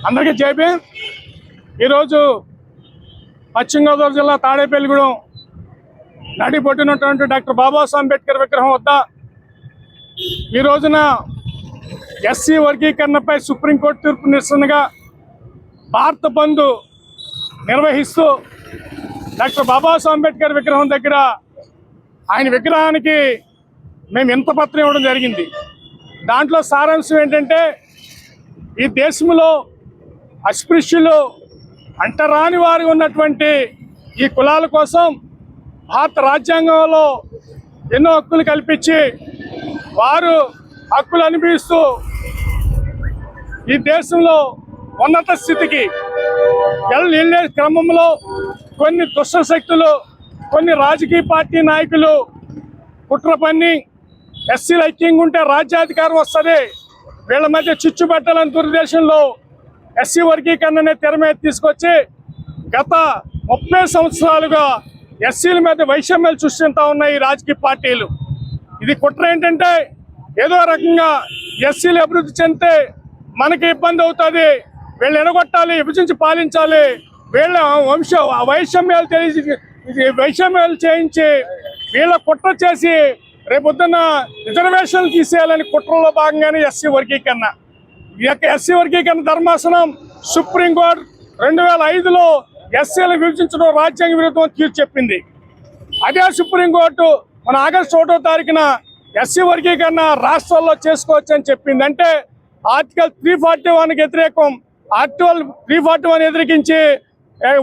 అందరికీ జైపీ. ఈరోజు పశ్చిమ గోదావరి జిల్లా తాడేపల్లిగూడెం నడి పొట్టినటువంటి డాక్టర్ బాబాసాహెబ్ అంబేద్కర్ విగ్రహం వద్ద ఈ రోజున ఎస్సీ వర్గీకరణపై సుప్రీంకోర్టు తీర్పు నిరసనగా భారత బంద్ నిర్వహిస్తూ డాక్టర్ బాబాసాహెబ్ అంబేద్కర్ విగ్రహం దగ్గర ఆయన విగ్రహానికి మేము ఇంత పత్రం ఇవ్వడం జరిగింది. దాంట్లో సారాంశం ఏంటంటే, ఈ దేశంలో అస్పృశ్యులు అంటరాని వారు ఉన్నటువంటి ఈ కులాల కోసం భారత రాజ్యాంగంలో ఎన్నో హక్కులు కల్పించి వారు హక్కులు అనుభవిస్తూ ఈ దేశంలో ఉన్నత స్థితికి వెళ్ళే క్రమంలో కొన్ని దుష్ట శక్తులు, కొన్ని రాజకీయ పార్టీ నాయకులు కుట్ర పన్ని ఎస్సీలు ఐక్యంగా ఉంటే రాజ్యాధికారం వస్తుంది, వీళ్ళ మధ్య చిచ్చు పెట్టాలని దురుద్దేశంలో ఎస్సీ వర్గీకరణని తెర మీద తీసుకొచ్చి గత 30 సంవత్సరాలుగా ఎస్సీల మీద వైషమ్యాలు సృష్టిస్తూ ఉన్నాయి ఈ రాజకీయ పార్టీలు. ఇది కుట్ర ఏంటంటే, ఏదో రకంగా ఎస్సీలు అభివృద్ధి చెందితే మనకి ఇబ్బంది అవుతుంది, వీళ్ళు ఎనగొట్టాలి, విభజించి పాలించాలి, వీళ్ళ వైషమ్యాలు చేయించి వీళ్ళ కుట్ర చేసి రేపొద్దున్న రిజర్వేషన్లు తీసేయాలని కుట్రలో భాగంగానే ఎస్సీ వర్గీకరణ. ఈ యొక్క ఎస్సీ వర్గీకరణ ధర్మాసనం సుప్రీంకోర్టు 2005లో ఎస్సీలను విభజించడం రాజ్యాంగ విరుద్ధం తీర్పు చెప్పింది. అదే సుప్రీంకోర్టు మన ఆగస్టు 1వ తారీఖున ఎస్సీ వర్గీకరణ రాష్ట్రాల్లో చేసుకోవచ్చు అని చెప్పింది. అంటే ఆర్టికల్ 341కి వ్యతిరేకం, ఆర్టికల్ 341 ఎదిరికించి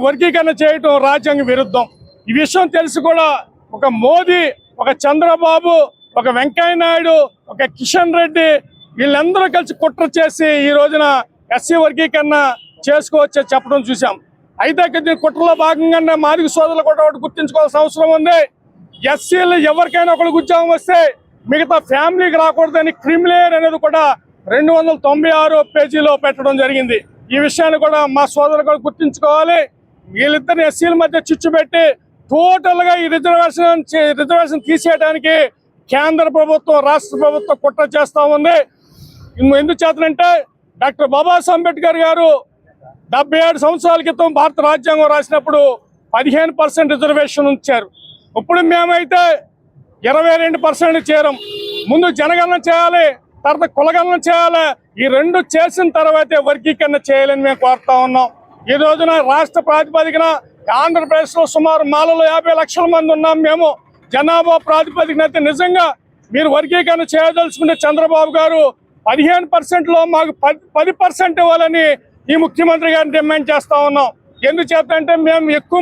వర్గీకరణ చేయటం రాజ్యాంగ విరుద్ధం. ఈ విషయం తెలిసి కూడా ఒక మోదీ, ఒక చంద్రబాబు, ఒక వెంకయ్య నాయుడు, ఒక కిషన్ రెడ్డి వీళ్ళందరూ కలిసి కుట్ర చేసి ఈ రోజున ఎస్సీ వర్గీకరణ చేసుకోవచ్చని చెప్పడం చూసాం. అయితే దీని కుట్రలో భాగంగానే మాదిగ సోదరులు కూడా ఒకటి గుర్తించుకోవాల్సిన అవసరం ఉంది. ఎస్సీలు ఎవరికైనా ఒకరికి ఉద్యోగం వస్తే మిగతా ఫ్యామిలీకి రాకూడదని క్రిమిలేయర్ అనేది కూడా 296 పేజీలో పెట్టడం జరిగింది. ఈ విషయాన్ని కూడా మా సోదరులు కూడా గుర్తించుకోవాలి. వీళ్ళిద్దరిని ఎస్సీల మధ్య చిచ్చు పెట్టి టోటల్గా ఈ రిజర్వేషన్ తీసేయడానికి కేంద్ర ప్రభుత్వం, రాష్ట్ర ప్రభుత్వం కుట్ర చేస్తూ ఉంది. ఎందుకు చేతనంటే, డాక్టర్ బాబాసాహెబ్ అంబేద్కర్ గారు 77 సంవత్సరాల క్రితం భారత రాజ్యాంగం రాసినప్పుడు 15% రిజర్వేషన్ ఉంచారు. ఇప్పుడు మేమైతే 22% చేరం. ముందు జనగణన చేయాలి, తర్వాత కులగణన చేయాలి. ఈ రెండు చేసిన తర్వాతే వర్గీకరణ చేయాలని మేము కోరుతా ఉన్నాం. ఈ రోజున రాష్ట్ర ప్రాతిపదికన ఆంధ్రప్రదేశ్లో సుమారు మాలలో 50 లక్షల మంది ఉన్నాం. మేము జనాభా ప్రాతిపదికన అయితే నిజంగా మీరు వర్గీకరణ చేయదలుచుకుంటే చంద్రబాబు గారు 15%లో మాకు 10% ఇవ్వాలని ఈ ముఖ్యమంత్రి గారిని డిమాండ్ చేస్తా ఉన్నాం. ఎందుచేతంటే మేము ఎక్కువ